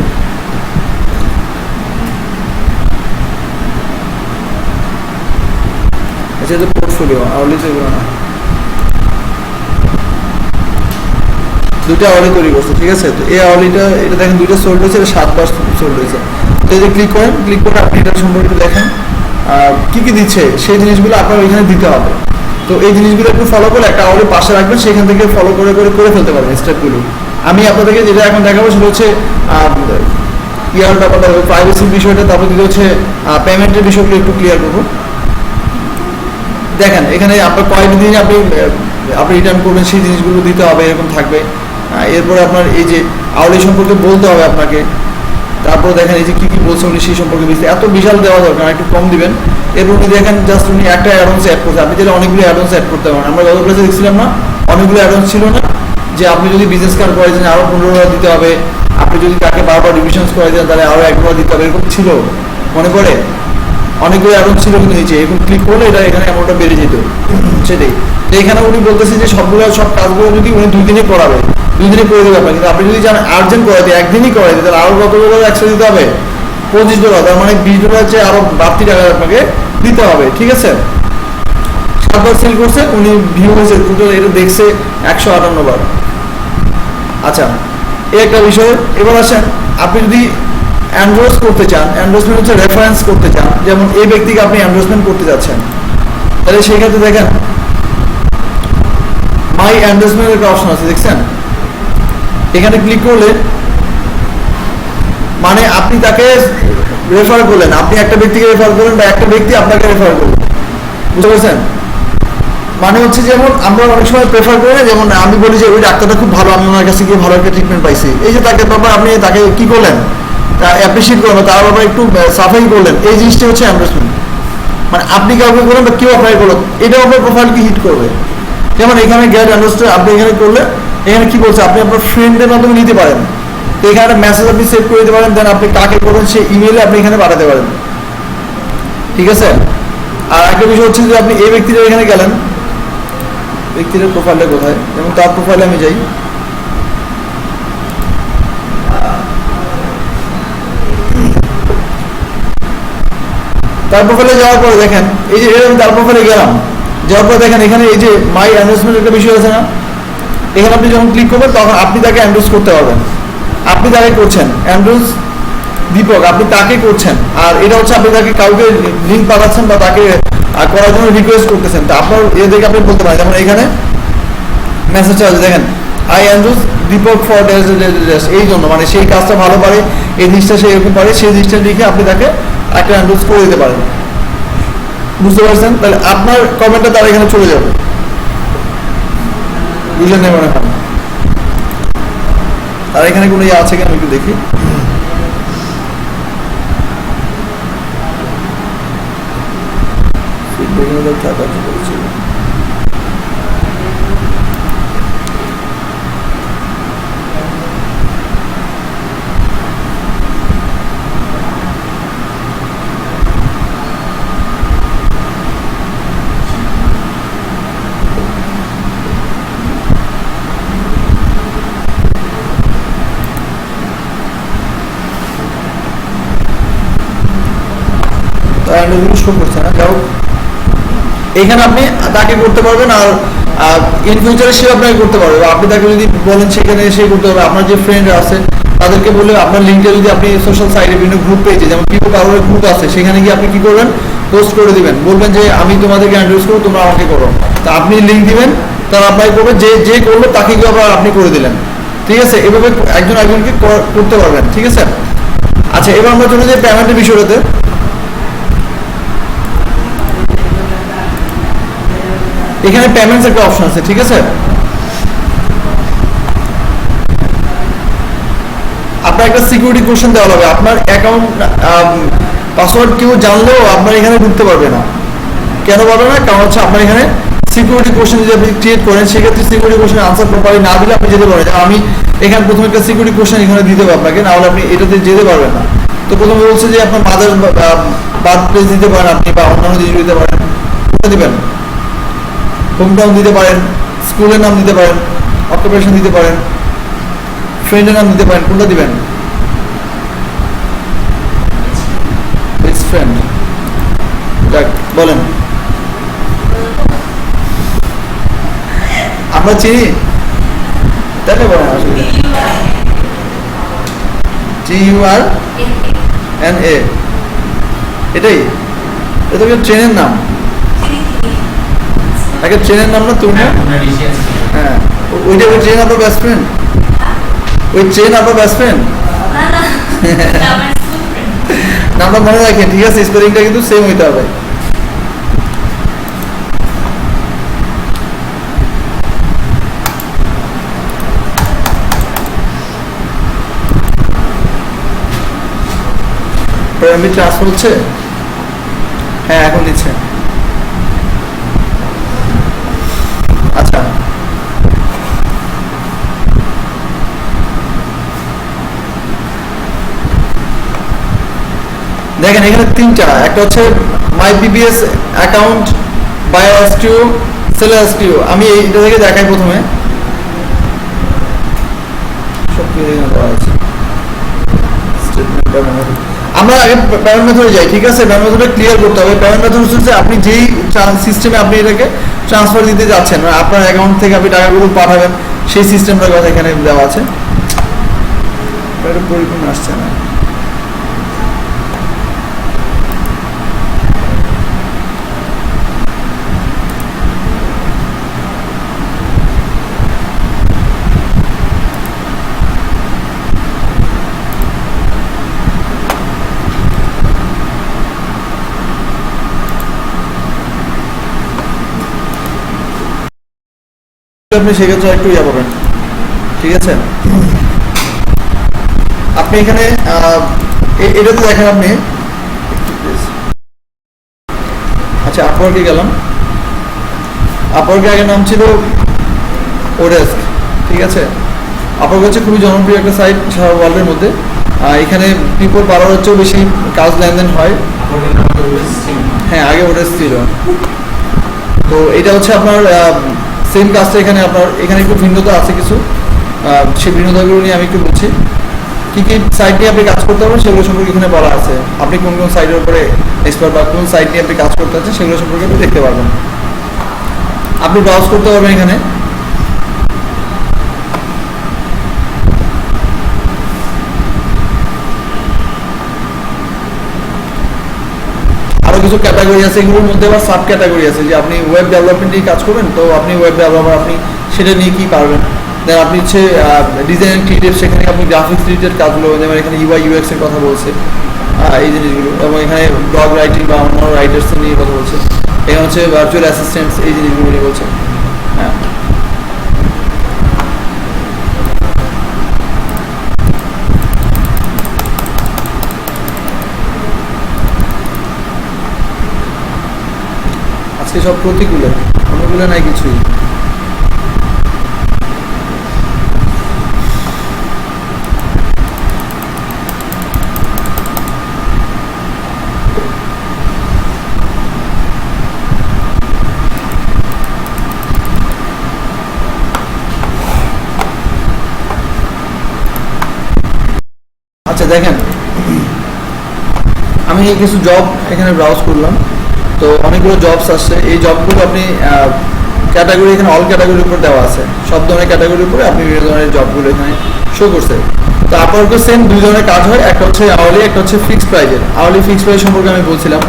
Speaker 1: এটা হচ্ছে পোর্টফোলিও, আওয়ারলি তো এগুলো না। দুইটা আওয়ারলি তৈরি করছে, ঠিক আছে। তো এই আওয়ারলিটা এটা দেখেন দুইটা সোল্ড হয়েছে, এটা 7 বার সোল্ড হয়েছে। তো এই যে ক্লিক করেন, ক্লিক করে আপনি এটা সম্পর্কে দেখেন কি কি দিচ্ছে সেই জিনিসগুলো আপনার ওইখানে দিতে হবে। তো এই জিনিসগুলো একটু ফলো করে একটা আওয়ারলি পাশে রাখবেন, সেখান থেকে ফলো করে করে করে ফেলতে পারবেন স্টেপগুলো। আমি আপনাদেরকে যেটা এখন দেখাবো সেটা হচ্ছে ইয়ার ব্যাপারটা, প্রাইভেসির বিষয়টা, তারপর দিতে হচ্ছে পেমেন্টের বিষয়গুলো একটু ক্লিয়ার করবো। দেখেন এখানে আপনার কয়েকদিন আপনি রিটার্ন করবেন সেই জিনিসগুলো দিতে হবে, এরকম থাকবে। এরপরে আপনার এই যে আওয়ারলি সম্পর্কে বলতে হবে আপনাকে। তারপর দেখেন এই যে কী কী বলছে উনি সেই সম্পর্কে বুঝতে, এত বিশাল দেওয়া দরকার, একটু কম দিবেন। এরপর উনি দেখেন জাস্ট উনি একটা অ্যাডভান্স অ্যাড করছে, আপনি যেটা অনেকগুলো অ্যাডভান্স অ্যাড করতে পারেন। আমরা গত ক্লাসে দেখছিলাম না, অনেকগুলো অ্যাডভান্স ছিল না, যে আপনি যদি বিজনেস কার্ড করে দেন আরও 15,000 দিতে হবে, আপনি যদি তাকে বারবার রিভিশনস করে দেন তাহলে আরও 1,000 দিতে হবে, এরকম ছিল মনে পড়ে। অনেকগুলো অ্যাডভান্স ছিল কিন্তু নিচে এরকম ক্লিক করলে এটা এখানে অ্যামাউন্টটা বেড়ে যেত, সেটাই। তো এখানে উনি বলতেছে যে সব কাজগুলো যদি উনি 2 দিনে করাবে, 2 দিনে করে দেবে আপনার। কিন্তু আপনি যদি চান আর্জেন্ট করাতে একদিনই করাতে, তাহলে আরও কত ডলার একসাথে দিতে হবে, $25, তার মানে $20 চেয়ে আরও বাড়তি টাকা আপনাকে দিতে হবে, ঠিক আছে। 7 বার সেল করছে, উনি ভিউ হয়েছে টোটাল, এটা দেখছে 158 বার। আচ্ছা, এই একটা বিষয়। এবার আসেন, আপনি যদি এন্ডোর্স করতে চান, এন্ডোর্সমেন্ট হচ্ছে রেফারেন্স করতে চান, যেমন এই ব্যক্তিকে আপনি এন্ডোর্সমেন্ট করতে যাচ্ছেন, তাহলে সেই ক্ষেত্রে দেখেন মাই এন্ডোর্সমেন্টের একটা অপশন আছে, দেখছেন। এখানে ক্লিক করলে মানে আপনি তাকে রেফার করলেন, আপনি একটা ব্যক্তিকে রেফার করলেন বা একটা ব্যক্তি আপনাকে রেফার করলেন, বুঝতে পারছেন। মানে হচ্ছে যেমন আমরা অনেক সময় প্রেফার করি না, যেমন আমি বলি যে ওই ডাক্তারটা খুব ভালো, আমি ওনার কাছে গিয়ে ভালো একটা ট্রিটমেন্ট পাইছি, এই যে তাকে ব্যাপার আপনি তাকে কি করলেন, অ্যাপ্রিসিয়েট করলেন, তার ব্যাপারে একটু সাফাই করলেন, এই জিনিসটা হচ্ছে এন্ডোর্সমেন্ট। মানে আপনি কাউকে করলেন বা কেউ অ্যাপ্লাই করলেন, এটা আপনার প্রোফাইলকে হিট করবে। যেমন এখানে গেট এন্ডোর্সড আপনি এখানে করলে, এখানে কি বলছে, আপনি আপনার ফ্রেন্ডের মাধ্যমে নিতে পারেন। তো এখানে মেসেজ আপনি সেভ করে দিতে পারেন, দেন আপনি কাকে করবেন সেই ইমেইলে আপনি এখানে পাঠাতে পারেন, ঠিক আছে। আর একটা বিষয় হচ্ছে যে আপনি এই ব্যক্তিটা এখানে গেলেন, ব্যক্তির প্রোফাইলটা কোথায়, যেমন তার প্রোফাইলে আমি যাই, তার প্রোফাইলে যাওয়ার পরে দেখেন এই যে এরকম তার প্রোফাইলে গেলাম, যাওয়ার পরে দেখেন এখানে এই যে মাই এন্ডোর্সমেন্ট একটা বিষয় আছে না, এখানে আপনি যখন ক্লিক করবেন তখন আপনি তাকে এন্ডোর্স করতে পারবেন। আপনি তাকে করছেন এন্ডোর্স দীপক, আপনি তাকে করছেন, আর এটা হচ্ছে আপনি তাকে কাউকে লিঙ্ক পাঠাচ্ছেন বা তাকে করার জন্য রিকোয়েস্ট করতেছেন। তো আপনার এ দেখে আপনি বলতে পারেন, যেমন এখানে মেসেজটা আছে দেখেন, আই এন্ডোর্স দীপক ফর এই জন্য, মানে সেই কাজটা ভালো পারে, এই জিনিসটা সে এরকম পারে, সেই জিনিসটা লিখে আপনি তাকে একটা এন্ডোর্স করে দিতে পারেন, বুঝতে পারছেন। তাহলে আপনার কমেন্টটা তার এখানে চলে যাবে, বুঝলেন না মনে হয়। আর এখানে কোনো ইয়ে আছে কিনা আমি একটু দেখি, শো করছে না। যাও এখানে আপনি তাকে করতে পারবেন, আর ইন ফিউচারে সে আপনাকে করতে পারবে, আপনি তাকে যদি বলেন সেখানে এসে করতে পারবে। আপনার যে ফ্রেন্ডরা আছে তাদেরকে বলে আপনার লিঙ্কটা যদি আপনি সোশ্যাল সাইটে বিভিন্ন গ্রুপ পেয়েছে, যেমন পিপো কারোর গ্রুপ আছে, সেখানে গিয়ে আপনি কি করবেন, পোস্ট করে দিবেন, বলবেন যে আমি তোমাদেরকে এন্ডোর্স করবো, তোমরা আমাকে করো। তা আপনি লিঙ্ক দিবেন, তারা অ্যাপ্লাই করবে, যে করলো তাকে গিয়ে আবার আপনি করে দিলেন, ঠিক আছে। এভাবে একজন একজনকে করতে পারবেন, ঠিক আছে। আচ্ছা, এবার আমরা চলে যাই পেমেন্টের বিষয়টাতে। এখানে পেমেন্টস একটা অপশন আছে, ঠিক আছে। আপনার একটা সিকিউরিটি কোশ্চেন দেওয়া হবে, আপনার অ্যাকাউন্ট পাসওয়ার্ড কেউ জানলেও আপনার এখানে ঢুকতে পারবে না। কেন পারবে না? কারণ হচ্ছে আপনার এখানে সিকিউরিটি কোশ্চেন যদি আপনি ক্রিয়েট করেন, সেক্ষেত্রে সিকিউরিটি কোশ্চেনের আনসার প্রপারলি না দিলে আপনি যেতে পারেন। আমি এখানে প্রথমে একটা সিকিউরিটি কোশ্চেন এখানে দিতে হবে আপনাকে, না হলে আপনি এটাতে যেতে পারবেন না। তো প্রথমে বলছে যে আপনার মাদার বার্থ প্লেস দিতে পারেন আপনি, বা অন্যান্য জিনিস দিতে পারেন, দিবেন হোম টাউন দিতে পারেন, স্কুলের নাম দিতে পারেন, অকুপেশন দিতে পারেন, ফ্রেন্ডের নাম দিতে পারেন, কোনটা দিবেন? বেস্ট ফ্রেন্ড, যাক বলেন। আমরা চিনি তাহলে বলেন আসলে GURNA এটাই, এটা তো ট্রেনের নাম, একটা ট্রেনের নাম না তুমি? হ্যাঁ, ওইটা ওই ট্রেন আপনার বেস্ট ফ্রেন্ড, ওই ট্রেন আপনার বেস্ট ফ্রেন্ড। নামটা মনে রাখেন, ঠিক আছে? স্পেলিংটা কিন্তু সেম হইতে হবে। আমি ট্রান্সফার হচ্ছে, হ্যাঁ এখন দিচ্ছে। আচ্ছা দেখেন এখানে তিনটা, একটা হচ্ছে my PPS account, buyer SQ, seller SQ. আমি এইটা থেকে দেখাই প্রথমে, সব কিছু এখানে দেওয়া আছে। আমরা আগে পেমেন্ট মেথডে যাই, ঠিক আছে? পেমেন্ট মেথডে ক্লিয়ার করতে হবে। পেমেন্ট মেথড হচ্ছে আপনি যেই সিস্টেমে আপনি এটাকে ট্রান্সফার দিতে যাচ্ছেন, মানে আপনার অ্যাকাউন্ট থেকে আপনি টাকাগুলো পাঠাবেন, সেই সিস্টেমটার কথা এখানে দেওয়া আছে। এটা পরিপূর্ণ আসছে না। আপনি সেক্ষেত্রে একটু ইয়া পাবেন, ঠিক আছে? আপনি এখানে এটাতে দেখেন আপনি, আচ্ছা আপওয়ার্কে গেলাম। আপওয়ার্কে আগে নাম ছিল ওডেস্ক, ঠিক আছে? আপওয়ার্ক হচ্ছে খুবই জনপ্রিয় একটা সাইট সারা ওয়ার্ল্ডের মধ্যে। এখানে পিপল 12,000-এর বেশি কাজ লেনদেন হয়। হ্যাঁ আগে ওডেস্ক ছিল। তো এটা হচ্ছে আপনার সেম কাজটা এখানে আপনার, এখানে একটু ভিন্নতা আছে কিছু, সেই ভিন্নতাগুলো নিয়ে আমি একটু বলছি। কী কী সাইট নিয়ে আপনি কাজ করতে পারবেন সেগুলো সম্পর্কে এখানে বলা আছে। আপনি কোন কোন সাইটের উপরে এক্সপার্ট বা কোন সাইট নিয়ে আপনি কাজ করতে আছেন সেগুলো সম্পর্কে আপনি দেখতে পারবেন। আপনি ব্রাউজ করতে পারবেন এখানে। আরও কিছু ক্যাটাগরি আছে, এগুলোর মধ্যে আবার সাব ক্যাটাগরি আছে, যে আপনি ওয়েব ডেভেলপমেন্ট নিয়ে কাজ করবেন, তো আপনি ওয়েব ডেভেলপার, আপনি সেটা নিয়ে কী পারবেন। দেন আপনি হচ্ছে ডিজাইন ক্রিয়েটিভ, সেখানে আপনি গ্রাফিক্স রিলেটেড কাজগুলো, যেমন এখানে UI UX এর কথা বলছে, এই জিনিসগুলো, এবং এখানে ব্লগ রাইটিং বা অন্য রাইটার্স নিয়ে কথা বলছে। এখানে হচ্ছে ভার্চুয়াল অ্যাসিস্ট্যান্টস, এই জিনিসগুলো নিয়ে বলছে। হ্যাঁ আজকে সব প্রতিকূলে, অনুকূলে নাই কিছুই। আচ্ছা দেখেন, আমি কিছু জব এখানে ব্রাউজ করলাম, তো অনেকগুলো জবস আসছে। এই জবগুলো আপনি ক্যাটাগরি, এখানে অল ক্যাটাগরির উপর দেওয়া আছে, সব ধরনের ক্যাটাগরির উপরে আপনি বিভিন্ন ধরনের জবগুলো এখানে শো করছে। তো আপনার সেম দুই ধরনের কাজ হয়, একটা হচ্ছে আওয়ারলি, একটা হচ্ছে ফিক্সড প্রাইজের। আওয়ারলি ফিক্সড প্রাইস সম্পর্কে আমি বলছিলাম,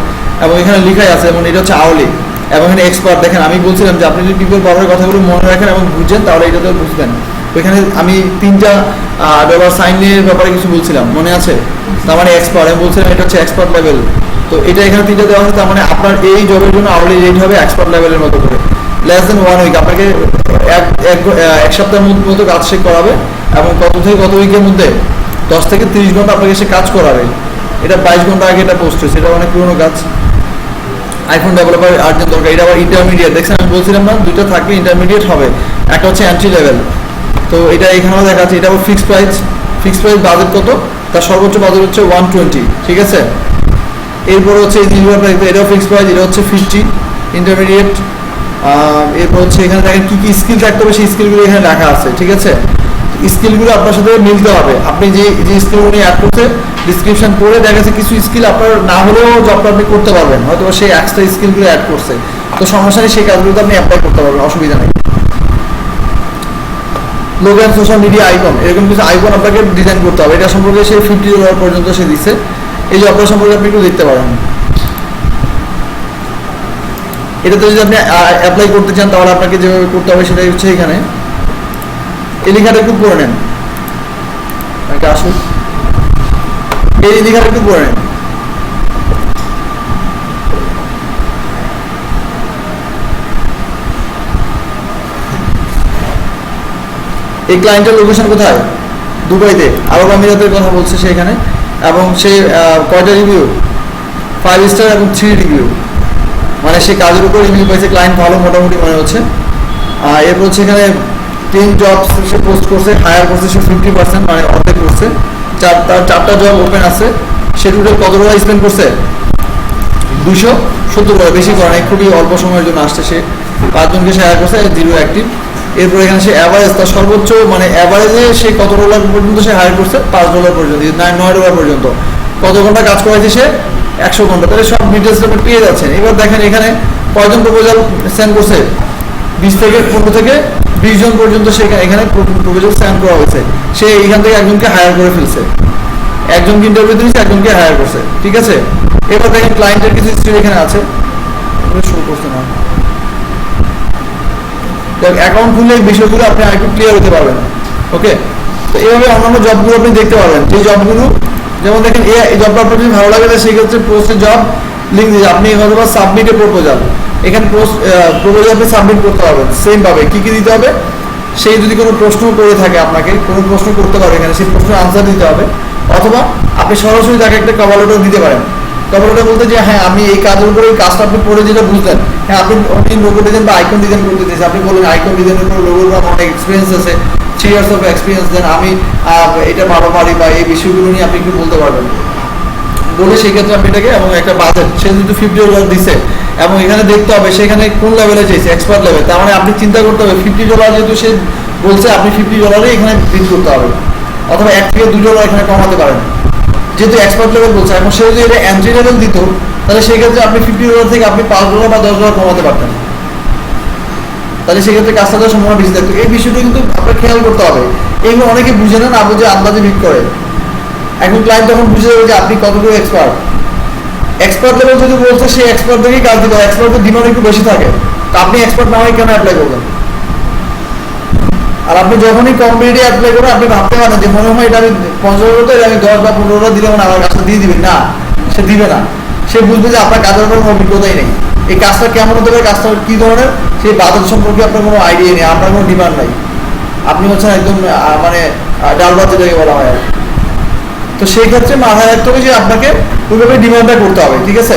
Speaker 1: এবং এখানে লেখাই আছে, এবং এটা হচ্ছে আওয়ারলি, এবং এখানে এক্সপার্ট। দেখেন আমি বলছিলাম যে আপনি যদি পিপল পাওয়ারের কথাগুলো মনে রাখেন এবং বুঝছেন, তাহলে এটা তো বুঝবেন। ওইখানে আমি তিনটা ডলার সাইনের ব্যাপারে কিছু বলছিলাম, মনে আছে? তার মানে এক্সপার্ট, আমি বলছিলাম এটা হচ্ছে এক্সপার্ট লেভেল। তো এটা এখানে তিনটা দেওয়া আছে, তার মানে আপনার এই জবের জন্য আওয়ারলি রেট হবে এক্সপার্ট লেভেলের মতো করে, লেস দেন 1 উইক। আপনাকে এক সপ্তাহের মতো কাজ সে করাবে, এবং কত থেকে কত উইকের মধ্যে 10 থেকে 30 ঘন্টা আপনাকে সে কাজ করাবে। এটা 22 ঘন্টা আগে এটা পোস্ট হয়েছে, এটা অনেক পুরোনো কাজ। আইফোন ডেভেলপার আর্জেন্ট দরকার। এটা আবার ইন্টারমিডিয়েট, দেখছেন আমি বলছিলাম না দুইটা থাকবে, ইন্টারমিডিয়েট হবে, একটা হচ্ছে এন্ট্রি লেভেল। তো এটা এখানেও দেখা যাচ্ছে, এটা আবার fixed price. Fixed price budget কত? তার সর্বোচ্চ বাজেট হচ্ছে 120, ঠিক আছে? এরপর হচ্ছে এই জিনিসগুলো, এটাও ফিক্সড প্রাইস, এটা হচ্ছে 50 ইন্টারমিডিয়েট। এরপর হচ্ছে এখানে দেখেন কী কী স্কিল থাকতে হবে, সেই স্কিলগুলো এখানে রাখা আছে, ঠিক আছে? স্কিলগুলো আপনার সাথে মিলতে হবে। আপনি যে স্কিলগুলো নিয়ে অ্যাড করতে ডিসক্রিপশন পড়ে দেখা যাচ্ছে কিছু স্কিল আপনার না হলেও জবটা আপনি করতে পারবেন, হয়তো সেই এক্সট্রা স্কিলগুলো অ্যাড করছে, তো সমস্যা নেই, সেই কাজগুলো আপনি অ্যাপ্লাই করতে পারবেন, অসুবিধা নেই। স্লোগান, সোশ্যাল মিডিয়া আইকন, এরকম কিছু আইকন আপনাকে ডিজাইন করতে হবে। এটা সম্পর্কে সে $50 পর্যন্ত সে দিচ্ছে। এই যে অপরা সম্পর্কে আপনি একটু দেখতে পারেন। এটাতে যদি আপনি অ্যাপ্লাই করতে চান তাহলে আপনাকে যেভাবে করতে হবে সেটাই হচ্ছে এখানে এই লেখাটা একটু পড়ে নেন। আসুন এই লেখাটা একটু পড়ে নেন। এই ক্লায়েন্টের লোকেশন কোথায়? দুবাইতে, আরব আমিরাতের কথা বলছে সেখানে। এবং সে কয়টা রিভিউ? 5 স্টার এবং 3 রিভিউ, মানে সে কাজের উপর রিভিউ পাইছে, ক্লায়েন্ট ভালো মোটামুটি মনে হচ্ছে। এরপর হচ্ছে এখানে 10 জবস সে পোস্ট করছে, হায়ার করছে সে 50%, মানে অর্ধেক করছে। তার 4টা জব ওপেন আছে। সে টোটাল কত টাকা স্পেন্ড করছে? $270, বেশি করে নাই, খুবই অল্প সময়ের জন্য আসছে। সে 5 জনকে সে হায়ার করছে, 0 অ্যাক্টিভ। এরপর এখানে সে অ্যাভারেজ, তার সর্বোচ্চ মানে অ্যাভারেজে সে কত ডলার পর্যন্ত সে হায়ার করছে? $5 পর্যন্ত, $9 পর্যন্ত। কত ঘন্টা কাজ করাইছে সে? 100 ঘন্টা। তাহলে সব ডিটেলস আপনি পেয়ে যাচ্ছেন। এবার দেখেন এখানে কয়জন প্রপোজাল সেন্ড করছে? 15 থেকে 20 জন পর্যন্ত সে এখানে প্রপোজাল সেন্ড করা হয়েছে। সে এখান থেকে একজনকে হায়ার করে ফেলছে, একজনকে ইন্টারভিউ দিয়েছে, একজনকে হায়ার করছে। ঠিক আছে, এবার দেখেন ক্লায়েন্টের কিছু হিস্ট্রি এখানে আছে, শো করছে না। অ্যাকাউন্ট খুললে এই বিষয়গুলো আপনি আরেকটু ক্লিয়ার হতে পারবেন। ওকে, তো এইভাবে অন্যান্য জবগুলো আপনি দেখতে পারবেন। যে জবগুলো যেমন দেখেন এই জবটা আপনার যদি ভালো লাগে সেক্ষেত্রে পোস্টে জব লিঙ্ক দিয়ে আপনি হয়তো বা সাবমিটে প্রপোজাল, এখানে প্রপোজাল আপনি সাবমিট করতে পারবেন। সেম ভাবে কি কি দিতে হবে? সেই যদি কোনো প্রশ্ন করে থাকে, আপনাকে কোনো প্রশ্ন করতে পারবে এখানে, সেই প্রশ্নের আনসার দিতে হবে। অথবা আপনি সরাসরি তাকে একটা কভার লেটার দিতে পারেন। কভার লেটার বলতে যে হ্যাঁ আমি এই কাজের উপরে এই কাজটা আপনি পড়ে যেটা বুঝলেন, হ্যাঁ আপনি লোগো ডিজাইন বা আইকন ডিজাইন করতে দিয়েছেন, আপনি বললেন আইকন ডিজাইনের উপর লোগোর অনেক এক্সপিরিয়েন্স আছে, 3 ইয়ার্স অফ এক্সপিরিয়েন্স দেন, আমি এটা ভালো পারি বা এই বিষয়গুলো নিয়ে আপনি একটু বলতে পারবেন বলে সেই ক্ষেত্রে আপনি এটাকে, এবং একটা বাজেট সে যদি $50 দিচ্ছে, এবং এখানে দেখতে হবে সেখানে কোন লেভেলে চাইছে, এক্সপার্ট লেভেল। তার মানে আপনি চিন্তা করতে হবে $50 যেহেতু সে বলছে, আপনি $50 এখানে বিল করতে হবে, অথবা $1 থেকে $2 এখানে কমাতে পারেন যেহেতু এক্সপার্ট লেভেল বলছে। এখন সে যদি এটা এন্ট্রি লেভেল দিত তাহলে সেক্ষেত্রে আপনি $50 থেকে আপনি $5 বা $10 কমাতে পারতেন, তাহলে সেক্ষেত্রে কাজটা দেওয়ার সম্ভাবনা বেশি থাকতো। এই বিষয়টা কিন্তু আপনার খেয়াল করতে হবে। এগুলো অনেকে বুঝে না, না বুঝে আন্দাজে বিক্রি করে। এখন ক্লায়েন্ট তখন বুঝে যাবে যে আপনি কতটুকু এক্সপার্ট। এক্সপার্ট লেভেল যদি বলছে সে এক্সপার্ট থেকেই কাজ দিতে হয়, এক্সপার্টের ডিমান্ড একটু বেশি থাকে, তো আপনি এক্সপার্ট না হয় কেন অ্যাপ্লাই করবেন? আর আপনি যখনই কম্পিটিটিভ অ্যাপ্লাই করেন আপনি ভাবতে পারেন যে মনে হয় এটা আমি 50 এটা আমি 10 বা 15 দিলে মানে আমার কাজটা দিয়ে দিবেন, না সে দিবে না। সে বুঝবে যে আপনার কাজের কোনো অভিজ্ঞতাই নেই, এই কাজটা কেমন হতে পারে, কাজটা কী ধরনের সেই বাজেট সম্পর্কে আপনার কোনো আইডিয়া নেই, আপনার কোনো ডিমান্ড নাই, আপনি হচ্ছেন একদম মানে ডাল ভাত যেটাকে বলা হয়। তো সেই ক্ষেত্রে মাথায় রাখতে হবে যে আপনাকে ওইভাবে ডিমান্ডটা করতে হবে। ঠিক আছে,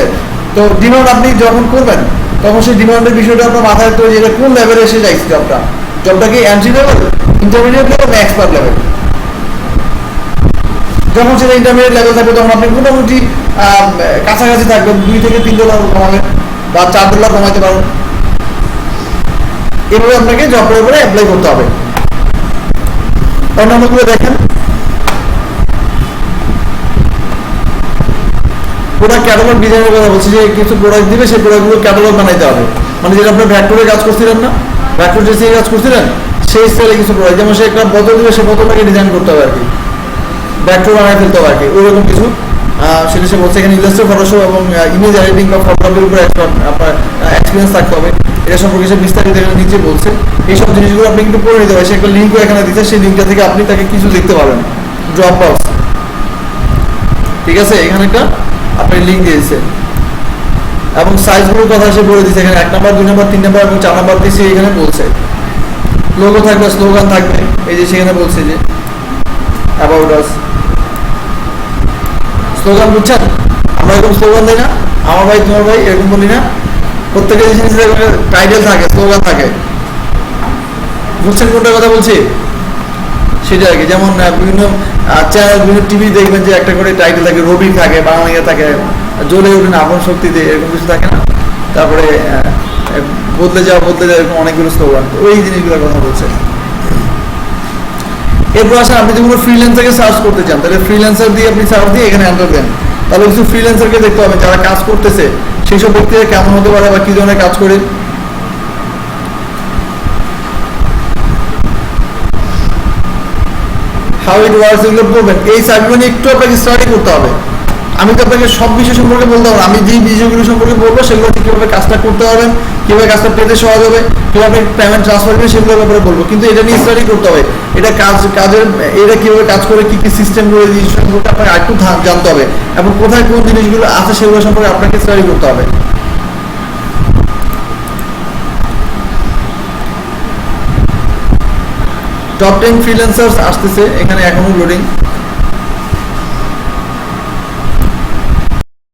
Speaker 1: তো ডিমান্ড আপনি যখন করবেন তখন সেই ডিমান্ডের বিষয়টা আপনার মাথায় রাখতে হবে যে এটা কোন লেভেলে এসে যাইছে জবটা কি এন্ট্রি লেভেল, ইন্টারমিডিয়েট লেভেল না এক্সপার্ট লেভেল। যখন সেটা ইন্টারমিডিয়েট লেভেল থাকবে তখন আপনি মোটামুটি কাছাকাছি থাকবেন, $2 থেকে $3 কমাবেন বা $4 কমাইতে পারেন। এভাবে আপনাকে জবের উপরে অ্যাপ্লাই করতে হবে। অন্যান্যগুলো দেখেন, প্রোডাক্ট ক্যাটালগ ডিজাইনের কথা বলছি, যে কিছু প্রোডাক্ট দিবে সেই প্রোডাক্টগুলো ক্যাটালগ বানাইতে হবে। মানে যেটা আপনার ভ্যাক্টরে কাজ করছিলেন না, ভ্যাক্টর যে কাজ করছিলেন সেই স্টাইলে কিছু প্রোডাক্ট, যেমন সে একটা বোতল দিবে সেই বোতলটাকে ডিজাইন করতে হবে আর কি, ভ্যাক্টর বানাই ফেলতে হবে আর কি, ওইরকম কিছু। সেটা সে বলছে এখানে ইলাস্ট্রেটর, ফটোশপ এবং ইমেজ এডিটিং বা ফটোগ্রাফির উপরে আপনার এক্সপিরিয়েন্স থাকতে হবে। এটা সম্পর্কে সে বিস্তারিত এখানে নিচে বলছে। এইসব জিনিসগুলো আপনি কিন্তু পড়ে নিতে হবে। সে একটা লিঙ্কও এখানে দিচ্ছে, সেই লিঙ্কটা থেকে আপনি তাকে কিছু দেখতে পাবেন, ড্রপ বক্স। ঠিক আছে, এখানে একটা আপনি লিঙ্ক দিয়েছে এবং সাইজগুলোর কথা সে বলে দিচ্ছে। এখানে 1 নাম্বার, 2 নাম্বার, 3 নাম্বার এবং 4 নাম্বার দিয়ে সে এখানে বলছে। লোগো থাকবে, স্লোগান থাকবে, এই যে সেখানে বলছে যে অ্যাবাউট আস। স্লোগান বুঝছেন, আমরা এরকম স্লোগান দিই না, আমার ভাই তোমার ভাই এরকম বলি না, প্রত্যেকের জিনিসের টাইটেল থাকে, স্লোগান থাকে। বুঝছেন কোনটা কথা বলছি? সেটা আর কি। যেমন বিভিন্ন চ্যানেল, বিভিন্ন টিভি দেখবেন যে একটা করে টাইটেল থাকে, রবি থাকে, বাংলা থাকে, জ্বলে উঠেন আপন শক্তিতে, এরকম কিছু থাকে না। তারপরে বদলে যাওয়া এরকম অনেকগুলো স্লোগান, ওই জিনিসগুলোর কথা বলছে। এরপর আসেন, আপনি যদি কোনো ফ্রিল্যান্সারকে সার্চ করতে চান তাহলে ফ্রিল্যান্সার দিয়ে আপনি সার্চ দিয়ে এখানে এন্টার দেন, তাহলে কিছু ফ্রিল্যান্সারকে দেখতে হবে যারা কাজ করতেছে, সেই সব ব্যক্তিরা কেমন হতে পারে বা কী ধরনের কাজ করে। হাউ ইট ওয়ার্কস এগুলো পড়বেন। এই সাবজেক্ট একটু আপনাকে স্টাডি করতে হবে। আমি তো আপনাকে সব বিষয় সম্পর্কে বলতে পারবো, আমি যে বিষয়গুলো সম্পর্কে বলবো সেগুলো হচ্ছে কীভাবে কাজটা করতে পারবেন, কীভাবে কাজটা পেতে সহজ হবে, কীভাবে পেমেন্ট ট্রান্সফার করবেন সেগুলোর ব্যাপারে বলবো, কিন্তু এটা নিয়ে স্টাডি করতে হবে। এটা কাজের এটা কীভাবে কাজ করে, কী কী সিস্টেম করে এই সম্পর্কে আপনাকে একটু জানতে হবে, এবং কোথায় কোন জিনিসগুলো আছে সেগুলো সম্পর্কে আপনাকে স্টাডি করতে হবে। টপ 10 ফ্রিল্যান্সার্স আসতেছে এখানে এখনো লোডিং।